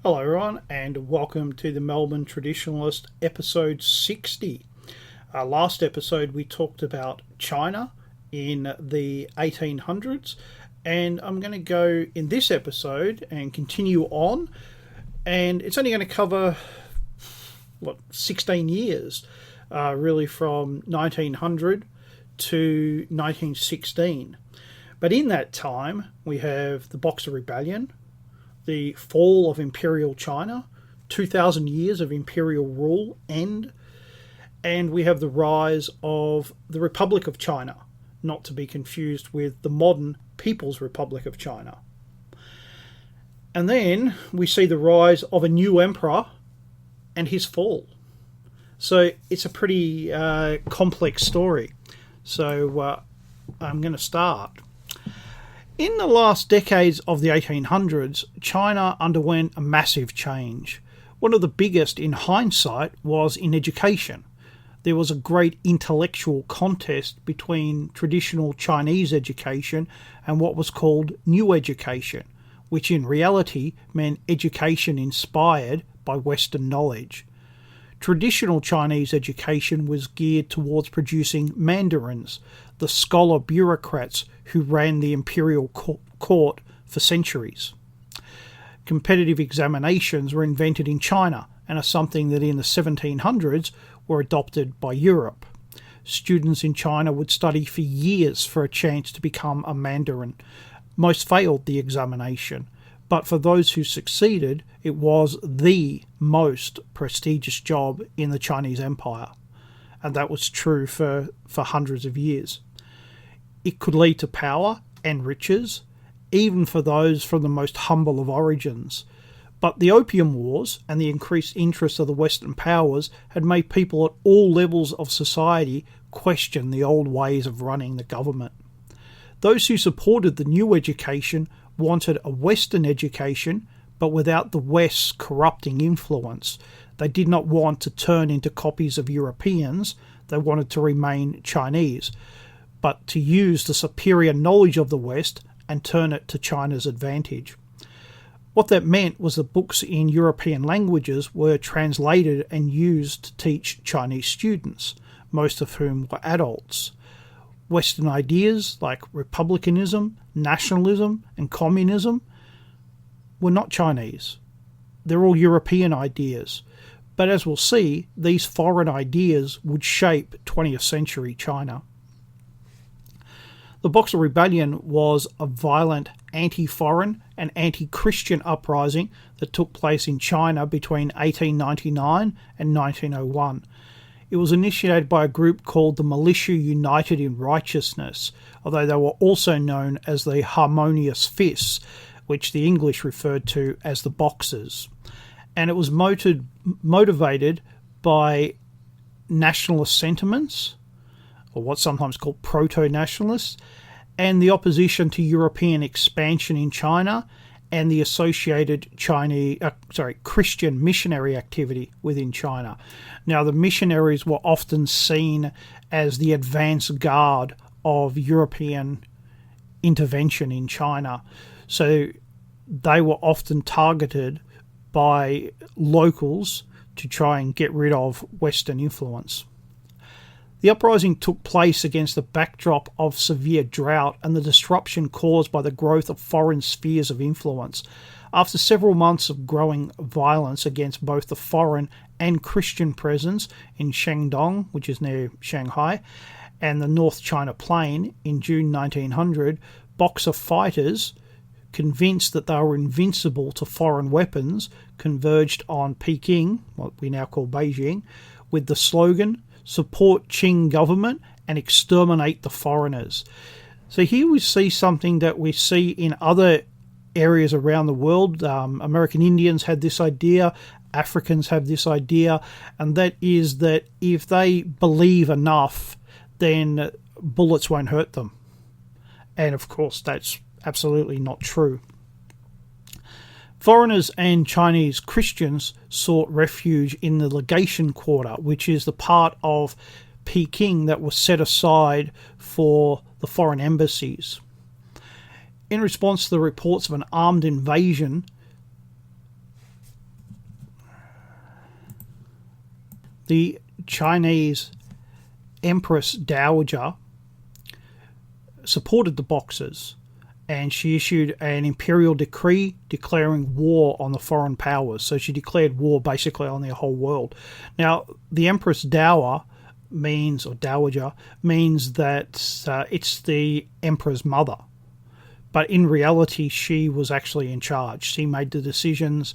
Hello everyone and welcome to the Melbourne Traditionalist episode 60. Last episode we talked about China in the 1800s, and I'm going to go in this episode and continue on, and it's only going to cover 16 years, really from 1900 to 1916. But in that time we have the Boxer Rebellion, the fall of Imperial China, 2,000 years of imperial rule end, and we have the rise of the Republic of China, not to be confused with the modern People's Republic of China. And then we see the rise of a new emperor and his fall. So it's a pretty complex story. So I'm going to start. In the last decades of the 1800s, China underwent a massive change. One of the biggest in hindsight was in education. There was a great intellectual contest between traditional Chinese education and what was called New Education, which in reality meant education inspired by Western knowledge. Traditional Chinese education was geared towards producing mandarins, the scholar bureaucrats who ran the imperial court for centuries. Competitive examinations were invented in China and are something that in the 1700s were adopted by Europe. Students in China would study for years for a chance to become a mandarin. Most failed the examination, but for those who succeeded, it was the most prestigious job in the Chinese Empire. And that was true for hundreds of years. It could lead to power and riches, even for those from the most humble of origins. But the Opium Wars and the increased interest of the Western powers had made people at all levels of society question the old ways of running the government. Those who supported the new education wanted a Western education, but without the West's corrupting influence. They did not want to turn into copies of Europeans. They wanted to remain Chinese, but to use the superior knowledge of the West and turn it to China's advantage. What that meant was that books in European languages were translated and used to teach Chinese students, most of whom were adults. Western ideas like republicanism, nationalism, and communism were not Chinese. They're all European ideas. But as we'll see, these foreign ideas would shape 20th century China. The Boxer Rebellion was a violent anti-foreign and anti-Christian uprising that took place in China between 1899 and 1901. It was initiated by a group called the Militia United in Righteousness, although they were also known as the Harmonious Fists, which the English referred to as the Boxers. And it was motivated by nationalist sentiments, or what's sometimes called proto-nationalists, and the opposition to European expansion in China and the associated Christian missionary activity within China. Now, the missionaries were often seen as the advance guard of European intervention in China, so they were often targeted by locals to try and get rid of Western influence. The uprising took place against the backdrop of severe drought and the disruption caused by the growth of foreign spheres of influence. After several months of growing violence against both the foreign and Christian presence in Shandong, which is near Shanghai, and the North China Plain in June 1900, Boxer fighters, convinced that they were invincible to foreign weapons, converged on Peking, what we now call Beijing, with the slogan, "Support Qing government and exterminate the foreigners." So here we see something that we see in other areas around the world. American Indians had this idea, Africans have this idea, and that is that if they believe enough, then bullets won't hurt them. And of course, that's absolutely not true. Foreigners and Chinese Christians sought refuge in the legation quarter, which is the part of Peking that was set aside for the foreign embassies. In response to the reports of an armed invasion, the Chinese Empress Dowager supported the Boxers, and she issued an imperial decree declaring war on the foreign powers. So she declared war basically on the whole world. Now, the Empress Dowager means that it's the emperor's mother. But in reality, she was actually in charge. She made the decisions.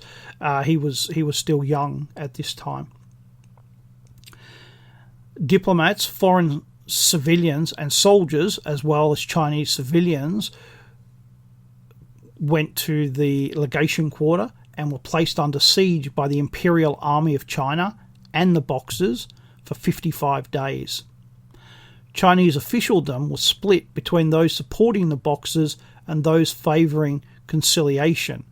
He was still young at this time. Diplomats, foreign civilians and soldiers, as well as Chinese civilians, went to the legation quarter and were placed under siege by the Imperial Army of China and the Boxers for 55 days. Chinese officialdom was split between those supporting the Boxers and those favouring conciliation.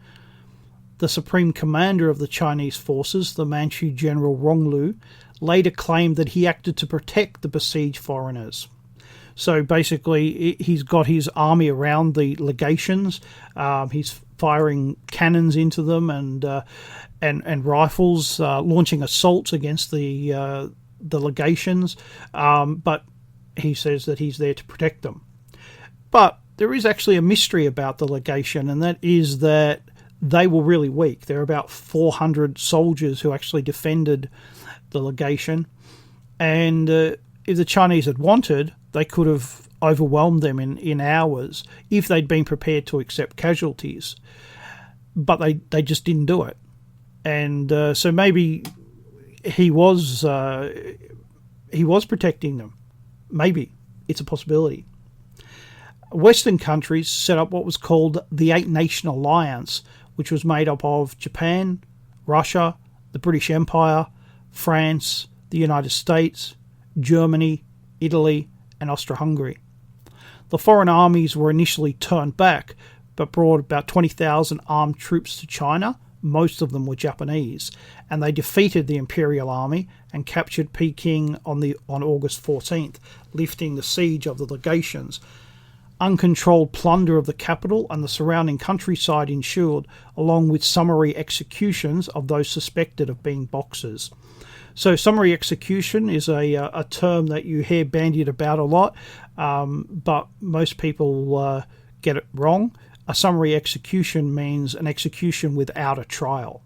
The supreme commander of the Chinese forces, the Manchu General Ronglu, later claimed that he acted to protect the besieged foreigners. So basically, he's got his army around the legations. He's firing cannons into them and rifles, launching assaults against the legations. But he says that he's there to protect them. But there is actually a mystery about the legation, and that is that they were really weak. There are about 400 soldiers who actually defended the legation, and if the Chinese had wanted, they could have overwhelmed them in hours if they'd been prepared to accept casualties. But they just didn't do it. And so maybe he was protecting them. Maybe. It's a possibility. Western countries set up what was called the Eight Nation Alliance, which was made up of Japan, Russia, the British Empire, France, the United States, Germany, Italy, and Austro-Hungary. The foreign armies were initially turned back, but brought about 20,000 armed troops to China. Most of them were Japanese, and they defeated the Imperial Army and captured Peking on August 14th, lifting the siege of the legations. Uncontrolled plunder of the capital and the surrounding countryside ensued, along with summary executions of those suspected of being Boxers. So summary execution is a term that you hear bandied about a lot, but most people get it wrong. A summary execution means an execution without a trial.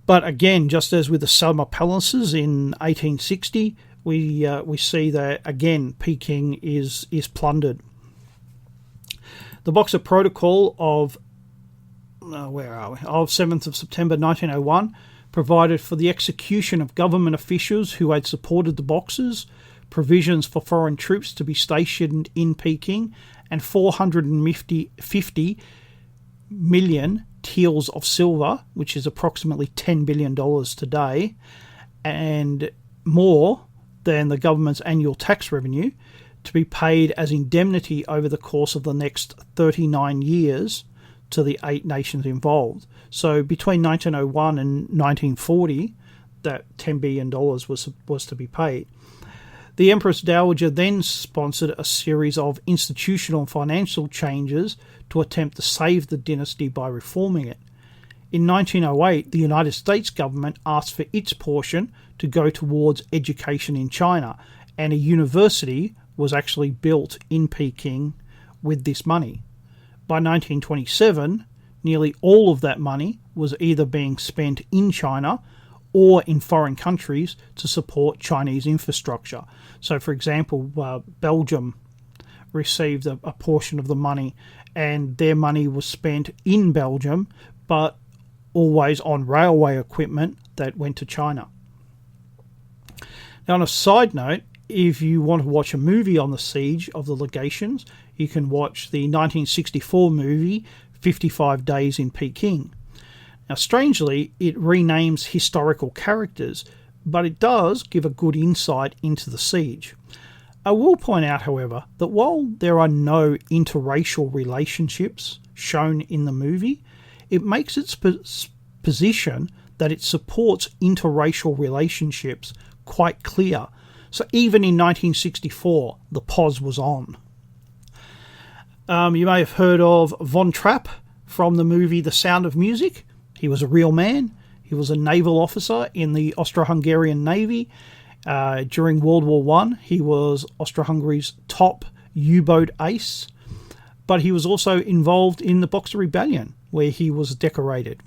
But again, just as with the summer palaces in 1860, we see that again Peking is plundered. The Boxer Protocol of 7th of September 1901 provided for the execution of government officials who had supported the Boxers, provisions for foreign troops to be stationed in Peking, and 450 million taels of silver, which is approximately $10 billion today, and more than the government's annual tax revenue, to be paid as indemnity over the course of the next 39 years to the 8 nations involved. So between 1901 and 1940, that $10 billion was to be paid. The Empress Dowager then sponsored a series of institutional and financial changes to attempt to save the dynasty by reforming it. In 1908, the United States government asked for its portion to go towards education in China, and a university was actually built in Peking with this money. By 1927, nearly all of that money was either being spent in China or in foreign countries to support Chinese infrastructure. So, for example, Belgium received a portion of the money, and their money was spent in Belgium, but always on railway equipment that went to China. Now, on a side note, if you want to watch a movie on the siege of the legations, you can watch the 1964 movie 55 Days in Peking. Now, strangely, it renames historical characters, but it does give a good insight into the siege. I will point out, however, that while there are no interracial relationships shown in the movie, it makes its position that it supports interracial relationships quite clear. So even in 1964, the pause was on. You may have heard of Von Trapp from the movie The Sound of Music. He was a real man. He was a naval officer in the Austro-Hungarian Navy. During World War One, he was Austro-Hungary's top U-boat ace, but he was also involved in the Boxer Rebellion, where he was decorated.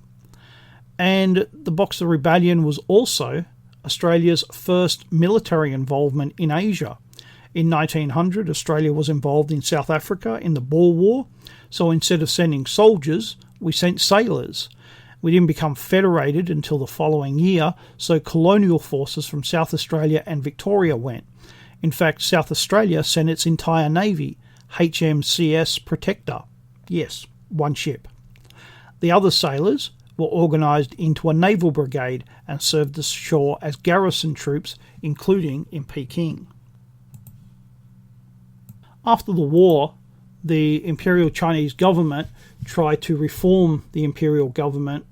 And the Boxer Rebellion was also Australia's first military involvement in Asia. In 1900, Australia was involved in South Africa in the Boer War, so instead of sending soldiers, we sent sailors. We didn't become federated until the following year, so colonial forces from South Australia and Victoria went. In fact, South Australia sent its entire navy, HMCS Protector. Yes, one ship. The other sailors were organised into a naval brigade and served ashore as garrison troops, including in Peking. After the war, the Imperial Chinese government tried to reform the imperial government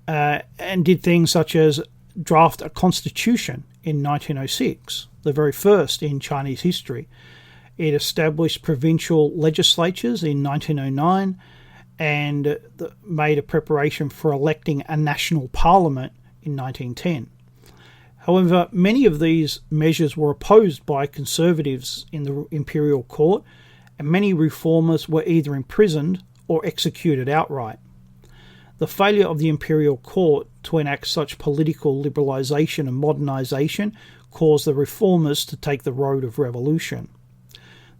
and did things such as draft a constitution in 1906, the very first in Chinese history. It established provincial legislatures in 1909 and made a preparation for electing a national parliament in 1910. However, many of these measures were opposed by conservatives in the imperial court, and many reformers were either imprisoned or executed outright. The failure of the imperial court to enact such political liberalisation and modernisation caused the reformers to take the road of revolution.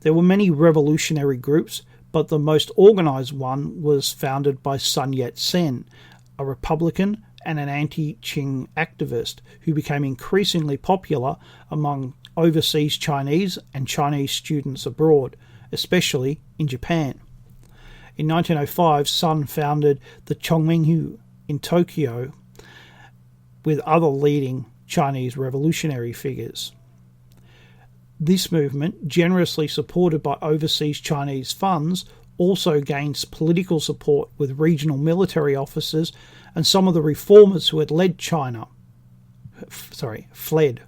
There were many revolutionary groups, but the most organised one was founded by Sun Yat-sen, a Republican and an anti-Qing activist who became increasingly popular among overseas Chinese and Chinese students abroad, especially in Japan. In 1905, Sun founded the Chongmenghu in Tokyo with other leading Chinese revolutionary figures. This movement, generously supported by overseas Chinese funds, also gains political support with regional military officers and some of the reformers who had fled.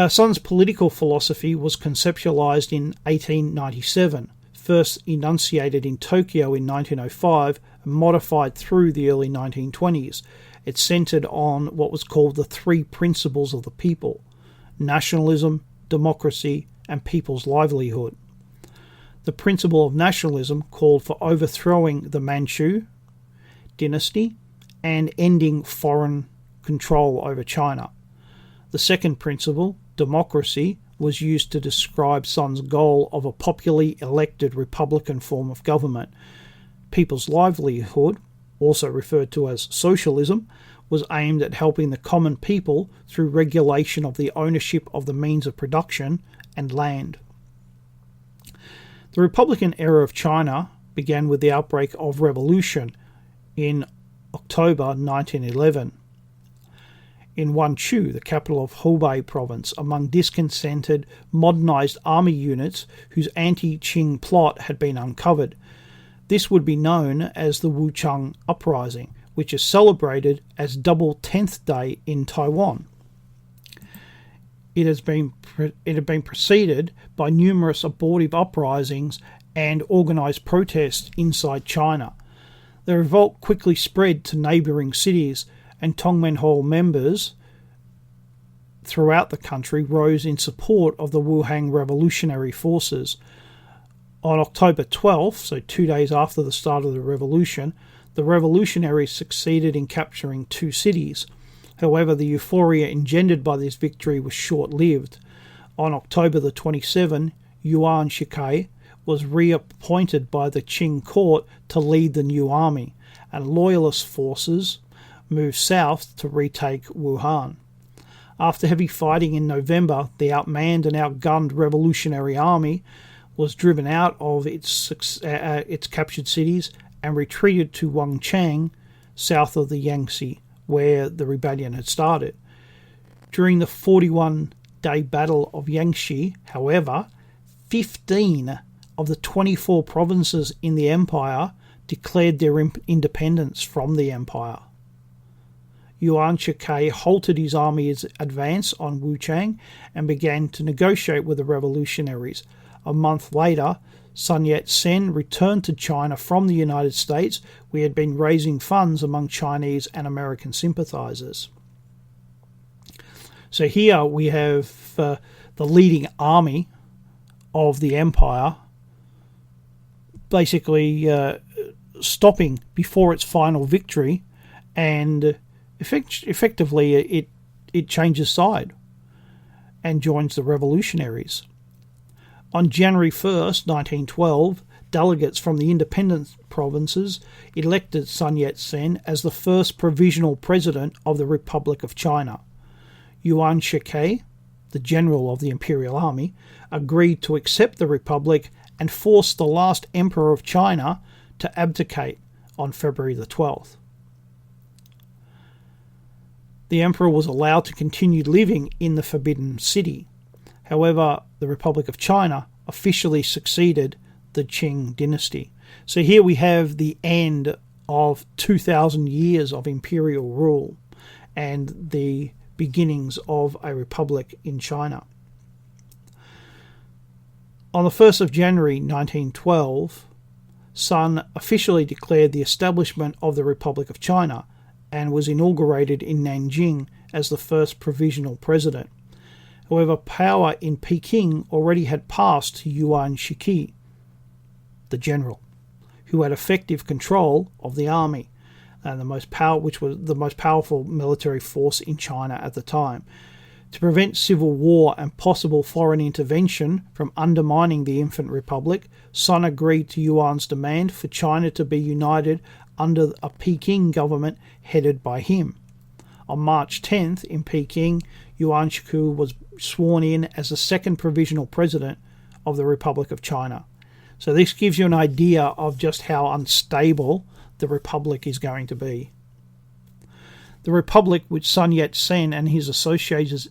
Sun's political philosophy was conceptualized in 1897, first enunciated in Tokyo in 1905 and modified through the early 1920s. It centered on what was called the three principles of the people: nationalism, democracy, and people's livelihood. The principle of nationalism called for overthrowing the Manchu dynasty and ending foreign control over China. The second principle, democracy, was used to describe Sun's goal of a popularly elected republican form of government. People's livelihood, also referred to as socialism, was aimed at helping the common people through regulation of the ownership of the means of production and land. The Republican era of China began with the outbreak of revolution in October 1911. In Wanchu, the capital of Hubei province, among discontented, modernized army units whose anti-Qing plot had been uncovered. This would be known as the Wuchang Uprising, which is celebrated as Double 10th Day in Taiwan. It had been preceded by numerous abortive uprisings and organised protests inside China. The revolt quickly spread to neighbouring cities, and Tongmenghui members throughout the country rose in support of the Wuhan revolutionary forces. On October 12th, so 2 days after the start of the revolution, the revolutionaries succeeded in capturing 2 cities. However, the euphoria engendered by this victory was short-lived. On October the 27th, Yuan Shikai was reappointed by the Qing court to lead the new army, and loyalist forces moved south to retake Wuhan. After heavy fighting in November, the outmanned and outgunned revolutionary army was driven out of its captured cities and retreated to Wangchang, south of the Yangtze, where the rebellion had started. During the 41-day Battle of Yangtze, however, 15 of the 24 provinces in the empire declared their independence from the empire. Yuan Shikai halted his army's advance on Wuchang and began to negotiate with the revolutionaries. A month later, Sun Yat-sen returned to China from the United States, where he had been raising funds among Chinese and American sympathizers. So here we have the leading army of the empire basically stopping before its final victory, and effectively it changes side and joins the revolutionaries. On January 1st, 1912, delegates from the independent provinces elected Sun Yat-sen as the first provisional president of the Republic of China. Yuan Shikai, the general of the Imperial Army, agreed to accept the Republic and forced the last emperor of China to abdicate on February the 12th. The emperor was allowed to continue living in the Forbidden City. However, the Republic of China officially succeeded the Qing dynasty. So here we have the end of 2,000 years of imperial rule and the beginnings of a republic in China. On the 1st of January 1912, Sun officially declared the establishment of the Republic of China and was inaugurated in Nanjing as the first provisional president. However, power in Peking already had passed to Yuan Shikai, the general, who had effective control of the army, and which was the most powerful military force in China at the time. To prevent civil war and possible foreign intervention from undermining the infant republic, Sun agreed to Yuan's demand for China to be united under a Peking government headed by him. On March 10th in Peking, Yuan Shikai was sworn in as the second provisional president of the Republic of China. So this gives you an idea of just how unstable the Republic is going to be. The Republic which Sun Yat-sen and his associates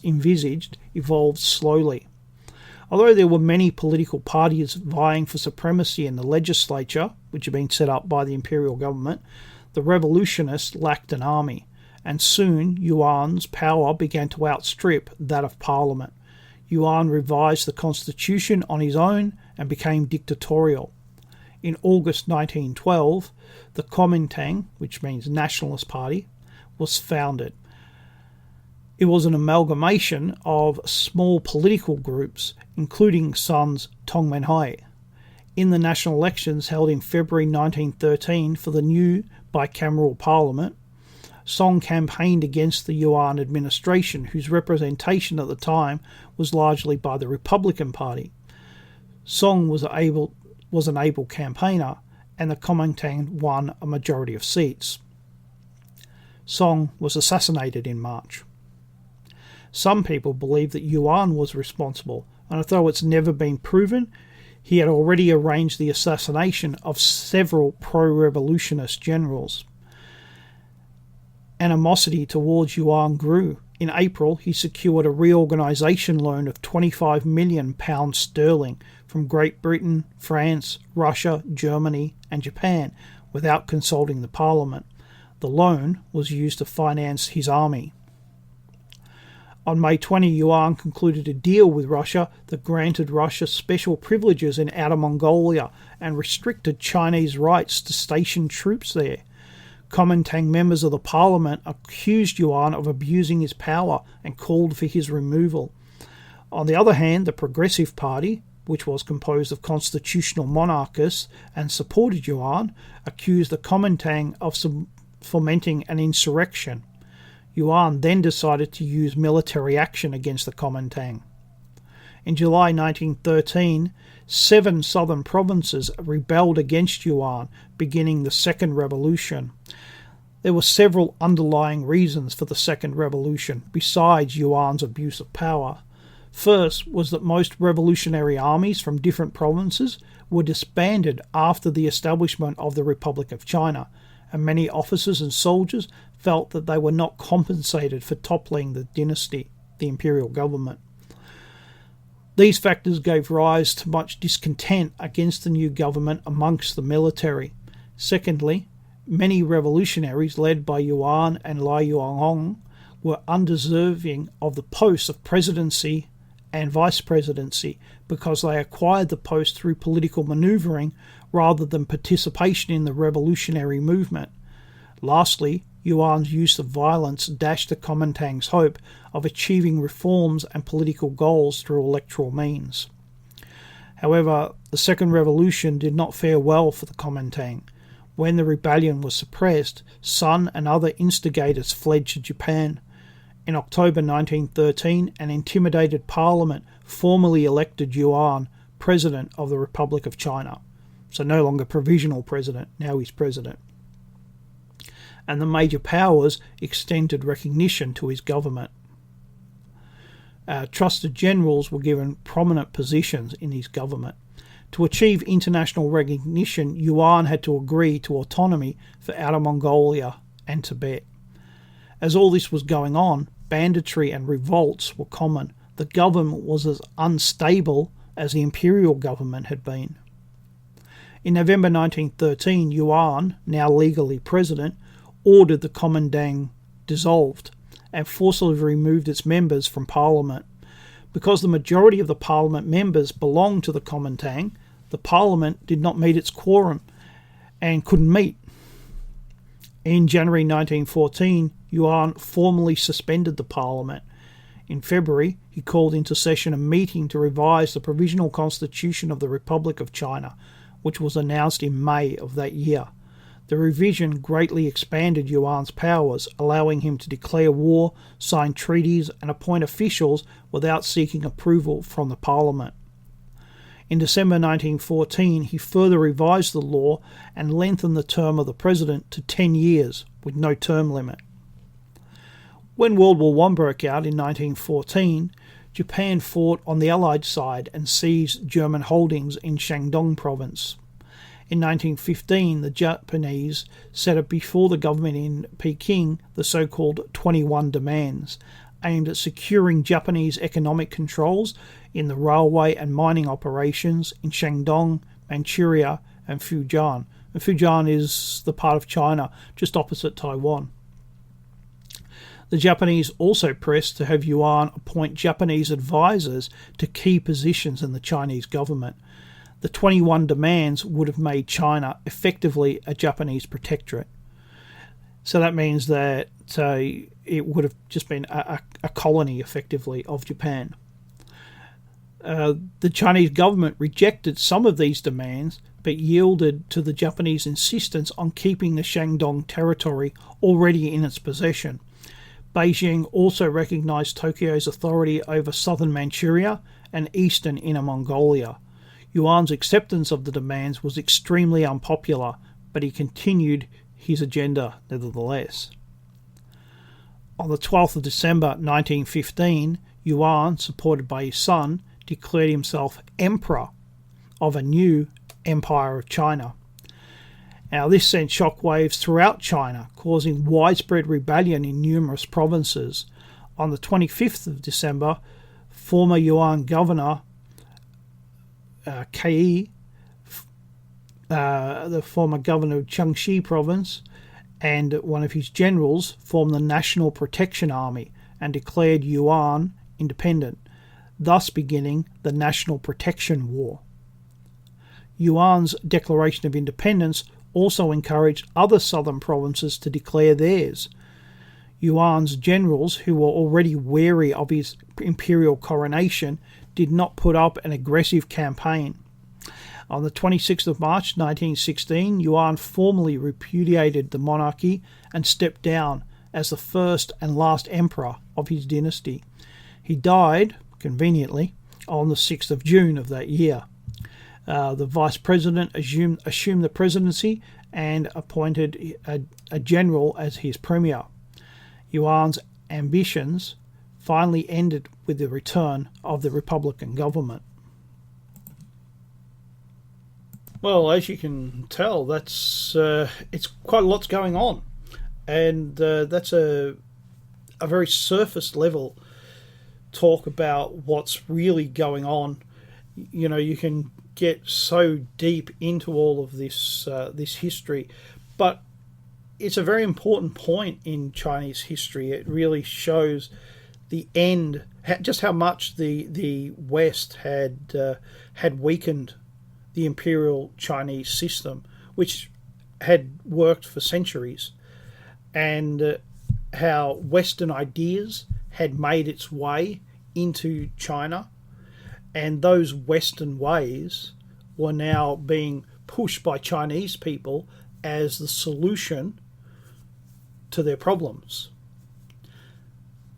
envisaged evolved slowly. Although there were many political parties vying for supremacy in the legislature, which had been set up by the imperial government, the revolutionists lacked an army, and soon Yuan's power began to outstrip that of Parliament. Yuan revised the constitution on his own and became dictatorial. In August 1912, the Kuomintang, which means Nationalist Party, was founded. It was an amalgamation of small political groups, including Sun's Tongmenhai. In the national elections held in February 1913 for the new bicameral parliament, Song campaigned against the Yuan administration, whose representation at the time was largely by the Republican Party. Song was an able campaigner, and the Kuomintang won a majority of seats. Song was assassinated in March. Some people believe that Yuan was responsible, and although it's never been proven, he had already arranged the assassination of several pro-revolutionist generals. Animosity towards Yuan grew. In April, he secured a reorganisation loan of £25 million from Great Britain, France, Russia, Germany and Japan without consulting the Parliament. The loan was used to finance his army. On May 20, Yuan concluded a deal with Russia that granted Russia special privileges in Outer Mongolia and restricted Chinese rights to station troops there. Kuomintang members of the parliament accused Yuan of abusing his power and called for his removal. On the other hand, the Progressive Party, which was composed of constitutional monarchists and supported Yuan, accused the Kuomintang of fomenting an insurrection. Yuan then decided to use military action against the Kuomintang. In July 1913, 7 southern provinces rebelled against Yuan, beginning the Second Revolution. There were several underlying reasons for the Second Revolution, besides Yuan's abuse of power. First was that most revolutionary armies from different provinces were disbanded after the establishment of the Republic of China, and many officers and soldiers felt that they were not compensated for toppling the dynasty, the imperial government. These factors gave rise to much discontent against the new government amongst the military. Secondly, many revolutionaries led by Yuan and Lai Yuanhong were undeserving of the posts of presidency and vice presidency because they acquired the post through political manoeuvring rather than participation in the revolutionary movement. Lastly, Yuan's use of violence dashed the Kuomintang's hope of achieving reforms and political goals through electoral means. However, the Second Revolution did not fare well for the Kuomintang. When the rebellion was suppressed, Sun and other instigators fled to Japan. In October 1913, an intimidated parliament formally elected Yuan president of the Republic of China. So no longer provisional president, now he's president. And the major powers extended recognition to his government. Trusted generals were given prominent positions in his government. To achieve international recognition, Yuan had to agree to autonomy for Outer Mongolia and Tibet. As all this was going on, banditry and revolts were common. The government was as unstable as the imperial government had been. In November 1913, Yuan, now legally president, ordered the Kuomintang dissolved and forcibly removed its members from parliament. Because the majority of the parliament members belonged to the Kuomintang, the parliament did not meet its quorum and couldn't meet. In January 1914, Yuan formally suspended the parliament. In February, he called into session a meeting to revise the Provisional Constitution of the Republic of China, which was announced in May of that year. The revision greatly expanded Yuan's powers, allowing him to declare war, sign treaties, and appoint officials without seeking approval from the parliament. In December 1914, he further revised the law and lengthened the term of the president to 10 years, with no term limit. When World War I broke out in 1914, Japan fought on the Allied side and seized German holdings in Shandong province. In 1915, the Japanese set up before the government in Peking the so-called 21 demands, aimed at securing Japanese economic controls in the railway and mining operations in Shandong, Manchuria and Fujian. And Fujian is the part of China just opposite Taiwan. The Japanese also pressed to have Yuan appoint Japanese advisors to key positions in the Chinese government. The 21 demands would have made China effectively a Japanese protectorate. So that means that it would have just been a colony, effectively, of Japan. The Chinese government rejected some of these demands, but yielded to the Japanese insistence on keeping the Shandong territory already in its possession. Beijing also recognized Tokyo's authority over southern Manchuria and eastern Inner Mongolia. Yuan's acceptance of the demands was extremely unpopular, but he continued his agenda nevertheless. On the 12th of December 1915, Yuan, supported by his son, declared himself emperor of a new Empire of China. Now, this sent shockwaves throughout China, causing widespread rebellion in numerous provinces. On the 25th of December, former Yuan governor Kei, the former governor of Jiangxi province, and one of his generals formed the National Protection Army and declared Yuan independent, thus beginning the National Protection War. Yuan's declaration of independence also encouraged other southern provinces to declare theirs. Yuan's generals, who were already wary of his imperial coronation, did not put up an aggressive campaign. On the 26th of March 1916, Yuan formally repudiated the monarchy and stepped down as the first and last emperor of his dynasty. He died, conveniently, on the 6th of June of that year. The vice president assumed the presidency and appointed a general as his premier. Yuan's ambitions finally ended with the return of the Republican government. Well, as you can tell, that's it's quite a lot's going on, and that's a very surface level talk about what's really going on. You know, you can get so deep into all of this history, but it's a very important point in Chinese history. It really shows the end, just how much the West had weakened the Imperial Chinese system, which had worked for centuries, and how Western ideas had made its way into China, and those Western ways were now being pushed by Chinese people as the solution to their problems.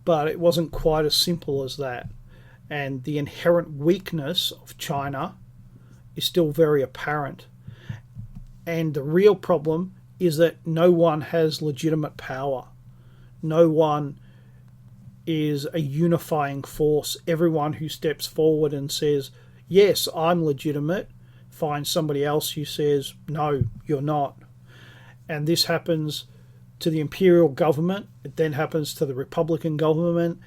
But it wasn't quite as simple as that, and the inherent weakness of China is still very apparent. And the real problem is that no one has legitimate power. No one is a unifying force. Everyone who steps forward and says, yes, I'm legitimate, finds somebody else who says, no, you're not. And this happens to the imperial government. It then happens to the Republican government.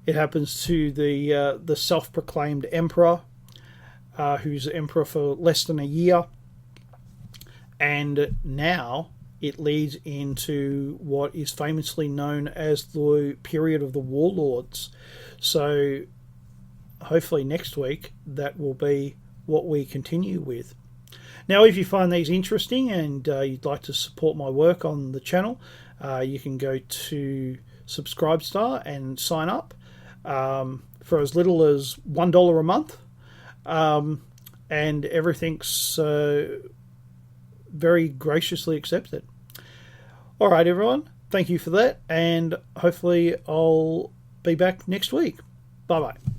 It happens to the self-proclaimed emperor, who's emperor for less than a year. And now it leads into what is famously known as the period of the warlords. So hopefully next week that will be what we continue with. Now, if you find these interesting and you'd like to support my work on the channel, you can go to Subscribestar and sign up for as little as $1 a month. And everything's very graciously accepted. All right, everyone. Thank you for that. And hopefully I'll be back next week. Bye-bye.